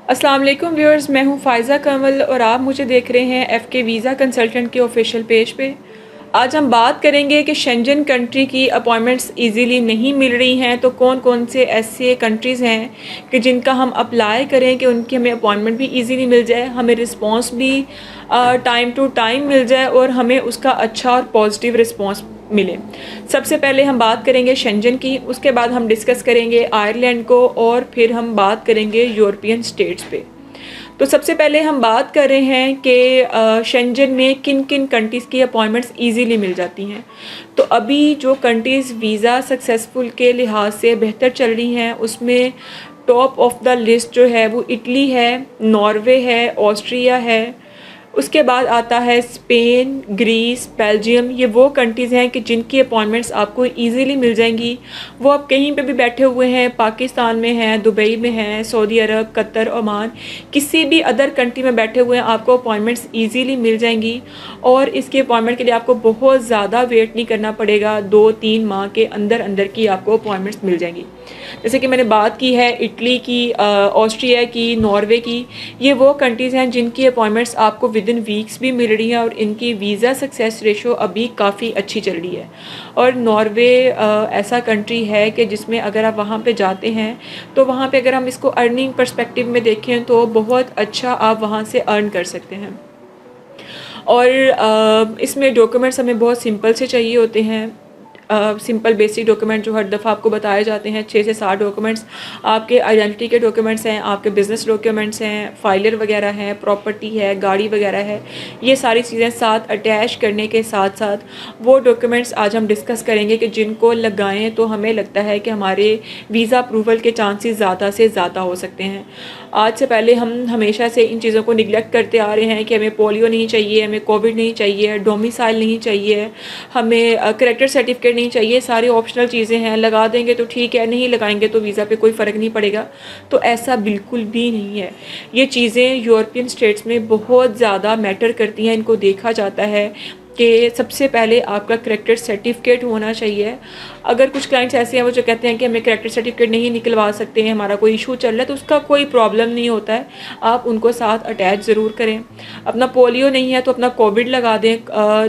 अस्सलाम वालेकुम व्यूअर्स, मैं हूं फ़ाइज़ा कंवल और आप मुझे देख रहे हैं एफ़के वीज़ा कंसल्टेंट के ऑफिशियल पेज पे। आज हम बात करेंगे कि शेंजन कंट्री की अपॉइंटमेंट्स इजीली नहीं मिल रही हैं, तो कौन-कौन से ऐसे कंट्रीज़ हैं कि जिनका हम अप्लाई करें कि उनकी हमें अपॉइंटमेंट भी इजीली मिल जाए, हमें रिस्पॉन्स भी टाइम टू टाइम मिल जाए और हमें उसका अच्छा और पॉजिटिव रिस्पॉन्स मिले। सबसे पहले हम बात करेंगे शेंजन की, उसके बाद हम डिस्कस करेंगे आयरलैंड को और फिर हम बात करेंगे यूरोपियन स्टेट्स पे। तो सबसे पहले हम बात कर रहे हैं कि शेंजन में किन किन कंट्रीज़ की अपॉइंटमेंट्स इजीली मिल जाती हैं। तो अभी जो कंट्रीज़ वीज़ा सक्सेसफुल के लिहाज से बेहतर चल रही हैं, उसमें टॉप ऑफ द लिस्ट जो है वो इटली है, नॉर्वे है, ऑस्ट्रिया है, उसके बाद आता है स्पेन, ग्रीस, बेल्जियम। ये वो कंट्रीज़ हैं कि जिनकी अपॉइंटमेंट्स आपको इजीली मिल जाएंगी। वो आप कहीं पे भी बैठे हुए हैं, पाकिस्तान में हैं, दुबई में हैं, सऊदी अरब, कतर, ओमान, किसी भी अदर कंट्री में बैठे हुए हैं, आपको अपॉइंटमेंट्स इजीली मिल जाएंगी। और इसकी अपॉइंटमेंट के लिए आपको बहुत ज़्यादा वेट नहीं करना पड़ेगा, 2-3 माह के अंदर अंदर की आपको अपॉइंटमेंट्स मिल जाएंगी। जैसे कि मैंने बात की है इटली की, ऑस्ट्रिया की, नॉर्वे की। ये वो कंट्रीज़ हैं जिनकी अपॉइंटमेंट्स आपको विदिन वीक्स भी मिल रही हैं और इनकी वीज़ा सक्सेस रेशो अभी काफ़ी अच्छी चल रही है। और नॉर्वे ऐसा कंट्री है कि जिसमें अगर आप वहाँ पे जाते हैं तो वहाँ पे अगर हम इसको अर्निंग पर्सपेक्टिव में देखें तो बहुत अच्छा आप वहाँ से अर्न कर सकते हैं। और इसमें डॉक्यूमेंट्स हमें बहुत सिंपल से चाहिए होते हैं। सिंपल बेसिक डॉक्यूमेंट जो हर दफ़ा आपको बताए जाते हैं, 6 से 7 डॉक्यूमेंट्स आपके आइडेंटिटी के डॉक्यूमेंट्स हैं, आपके बिज़नेस डॉक्यूमेंट्स हैं, फाइलर वगैरह हैं, प्रॉपर्टी है, गाड़ी वगैरह है। ये सारी चीज़ें साथ अटैच करने के साथ साथ वो डॉक्यूमेंट्स आज हम डिस्कस करेंगे कि जिनको लगाएं तो हमें लगता है कि हमारे वीज़ा अप्रूवल के चांसेस ज़्यादा से ज़्यादा हो सकते हैं। आज से पहले हम हमेशा से इन चीज़ों को निगलेक्ट करते आ रहे हैं कि हमें पोलियो नहीं चाहिए, हमें कोविड नहीं चाहिए, डोमिसाइल नहीं चाहिए, हमें करैक्टर सर्टिफिकेट नहीं चाहिए। सारी ऑप्शनल चीज़ें हैं, लगा देंगे तो ठीक है, नहीं लगाएंगे तो वीज़ा पे कोई फ़र्क नहीं पड़ेगा। तो ऐसा बिल्कुल भी नहीं है। ये चीज़ें यूरोपियन स्टेट्स में बहुत ज़्यादा मैटर करती हैं। इनको देखा जाता है कि सबसे पहले आपका करैक्टर सर्टिफिकेट होना चाहिए। अगर कुछ क्लाइंट्स ऐसे हैं वो जो कहते हैं कि हमें करैक्टर सर्टिफिकेट नहीं निकलवा सकते हैं, हमारा कोई इशू चल रहा है, तो उसका कोई प्रॉब्लम नहीं होता है। आप उनको साथ अटैच ज़रूर करें। अपना पोलियो नहीं है तो अपना कोविड लगा दें,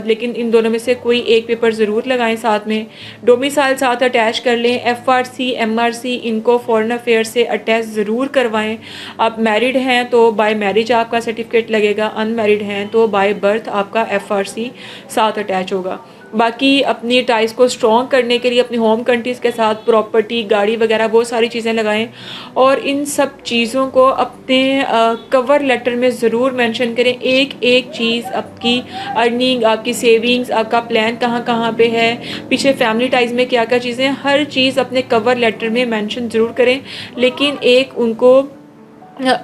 लेकिन इन दोनों में से कोई एक पेपर ज़रूर लगाएं साथ में। डोमिसाइल साथ अटैच कर लें। एफआरसी, एमआरसी, इनको फॉरेन अफेयर से अटैच ज़रूर करवाएं। आप मैरिड हैं तो बाय मैरिज आपका सर्टिफिकेट लगेगा, अनमैरिड हैं तो बाय बर्थ आपका एफआरसी साथ अटैच होगा। बाकी अपनी टाइज को स्ट्रॉन्ग करने के लिए अपनी होम कंट्रीज़ के साथ प्रॉपर्टी, गाड़ी वगैरह बहुत सारी चीज़ें लगाएं। और इन सब चीज़ों को अपने कवर लेटर में ज़रूर मेंशन करें। एक एक चीज़, आपकी अर्निंग, आपकी सेविंग्स, आपका प्लान कहाँ कहाँ पे है, पीछे फैमिली टाइज में क्या क्या चीज़ें, हर चीज़ अपने कवर लेटर में मेंशन ज़रूर करें। लेकिन एक उनको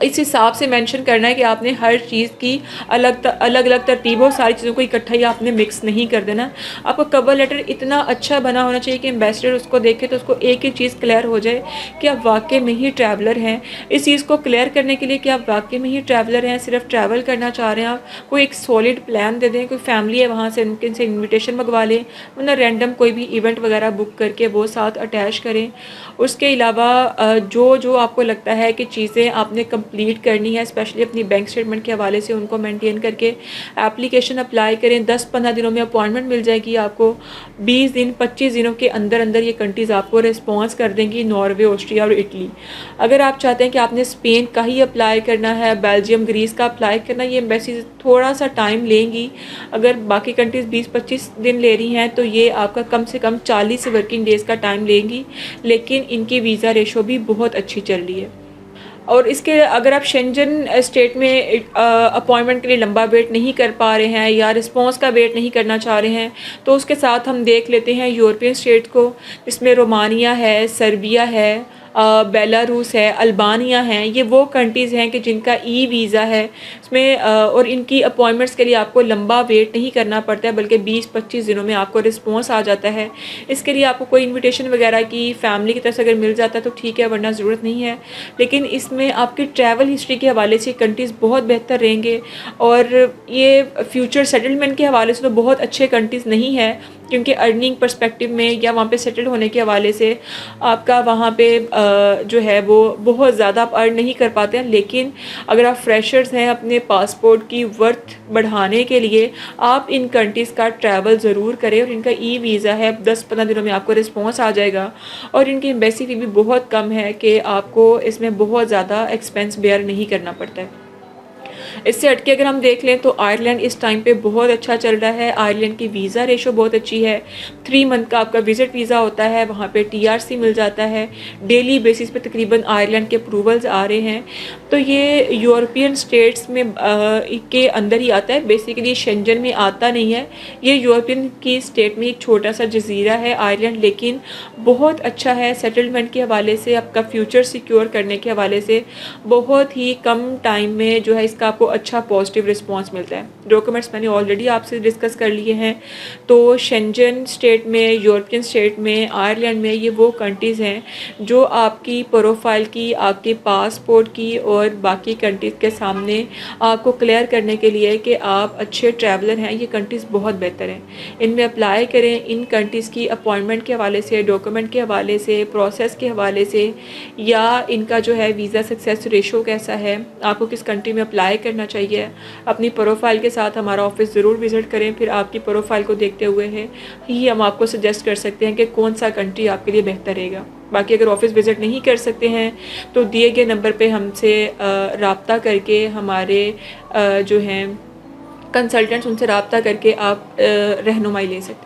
इस हिसाब से मेंशन करना है कि आपने हर चीज़ की अलग अलग तरतीबों, सारी चीज़ों को इकट्ठा ही आपने मिक्स नहीं कर देना। आपका कवर लेटर इतना अच्छा बना होना चाहिए कि एम्बेसडर उसको देखे तो उसको एक एक चीज़ क्लियर हो जाए कि आप वाकई में ही ट्रैवलर हैं। इस चीज़ को क्लियर करने के लिए कि आप वाकई में ही ट्रैवलर हैं, सिर्फ ट्रैवल करना चाह रहे हैं, आप कोई एक सॉलिड प्लान दे दें। कोई फैमिली है वहाँ से उनके से इन्विटेशन मंगवा लें, वरना रैंडम कोई भी इवेंट वगैरह बुक करके वो साथ अटैच करें। उसके अलावा जो जो आपको लगता है कि चीज़ें आपने कंप्लीट करनी है, स्पेशली अपनी बैंक स्टेटमेंट के हवाले से, उनको मेंटेन करके एप्लीकेशन अप्लाई करें। 10-15 दिनों में अपॉइंटमेंट मिल जाएगी आपको। 20 दिन 25 दिनों के अंदर अंदर ये कंट्रीज़ आपको रिस्पॉन्स कर देंगी, नॉर्वे, ऑस्ट्रिया और इटली। अगर आप चाहते हैं कि आपने स्पेन का ही अप्लाई करना है, बेल्जियम, ग्रीस का अप्लाई करना, ये एम्बेसी थोड़ा सा टाइम लेंगी। अगर बाकी कंट्रीज़ 20-25 दिन ले रही हैं तो ये आपका कम से कम 40 वर्किंग डेज़ का टाइम लेंगी। लेकिन इनकी वीज़ा रेशो भी बहुत अच्छी चल रही है। और इसके अगर आप शेंजन स्टेट में अपॉइंटमेंट के लिए लंबा वेट नहीं कर पा रहे हैं या रिस्पांस का वेट नहीं करना चाह रहे हैं, तो उसके साथ हम देख लेते हैं यूरोपियन स्टेट को, जिसमें रोमानिया है, सर्बिया है, बेलारूस है, अल्बानिया है। ये वो कंट्रीज़ हैं कि जिनका ई वीज़ा है इसमें, और इनकी अपॉइंटमेंट्स के लिए आपको लंबा वेट नहीं करना पड़ता है, बल्कि 20-25 दिनों में आपको रिस्पॉन्स आ जाता है। इसके लिए आपको कोई इन्विटेशन वगैरह की फैमिली की तरफ से अगर मिल जाता है तो ठीक है, वरना ज़रूरत नहीं है। लेकिन इसमें आपकी ट्रैवल हिस्ट्री के हवाले से कंट्रीज़ बहुत बेहतर रहेंगे। और ये फ्यूचर सेटलमेंट के हवाले से तो बहुत अच्छे कंट्रीज़ नहीं है, क्योंकि अर्निंग पर्सपेक्टिव में या वहाँ पे सेटल होने के हवाले से आपका वहाँ पे जो है वो बहुत ज़्यादा आप अर्न नहीं कर पाते हैं। लेकिन अगर आप फ्रेशर्स हैं, अपने पासपोर्ट की वर्थ बढ़ाने के लिए आप इन कंट्रीज़ का ट्रैवल ज़रूर करें। और इनका ई वीज़ा है, 10-15 दिनों में आपको रिस्पॉन्स आ जाएगा। और इनकी एम्बेसी फ़ी भी बहुत कम है कि आपको इसमें बहुत ज़्यादा एक्सपेंस बेयर नहीं करना पड़ता है। इससे हटके अगर हम देख लें तो आयरलैंड इस टाइम पे बहुत अच्छा चल रहा है। आयरलैंड की वीज़ा रेशो बहुत अच्छी है। 3 मंथ का आपका विज़िट वीज़ा होता है, वहाँ पे टीआरसी मिल जाता है। डेली बेसिस पे तकरीबन आयरलैंड के अप्रूवल्स आ रहे हैं। तो ये यूरोपियन स्टेट्स में के अंदर ही आता है, बेसिकली शेंजन में आता नहीं है। ये यूरोपियन की स्टेट में एक छोटा सा जजीरा है आयरलैंड, लेकिन बहुत अच्छा है सेटलमेंट के हवाले से, आपका फ्यूचर सिक्योर करने के हवाले से बहुत ही कम टाइम में जो है इसका आपको अच्छा पॉजिटिव रिस्पांस मिलता है। डॉक्यूमेंट्स मैंने ऑलरेडी आपसे डिस्कस कर लिए हैं। तो शेंजन स्टेट में, यूरोपियन स्टेट में, आयरलैंड में ये वो कंट्रीज़ हैं जो आपकी प्रोफाइल की, आपके पासपोर्ट की और बाकी कंट्रीज़ के सामने आपको क्लियर करने के लिए कि आप अच्छे ट्रैवलर हैं, ये कंट्रीज़ बहुत बेहतर हैं। इनमें अप्लाई करें। इन कंट्रीज़ की अपॉइंटमेंट के हवाले से, डॉक्यूमेंट के हवाले से, प्रोसेस के हवाले से, या इनका जो है वीज़ा सक्सेस रेशो कैसा है, आपको किस कंट्री में अप्लाई करना चाहिए। अपनी प्रोफाइल के साथ हमारा ऑफिस ज़रूर विज़िट करें। फिर आपकी प्रोफाइल को देखते हुए ही हम आपको सजेस्ट कर सकते हैं कि कौन सा कंट्री आपके लिए बेहतर रहेगा। बाकी अगर ऑफिस विज़िट नहीं कर सकते हैं तो दिए गए नंबर पे हमसे रब्ता करके, हमारे जो हैं कंसल्टेंट्स, उनसे रब्ता करके आप रहनुमाई ले सकते हैं।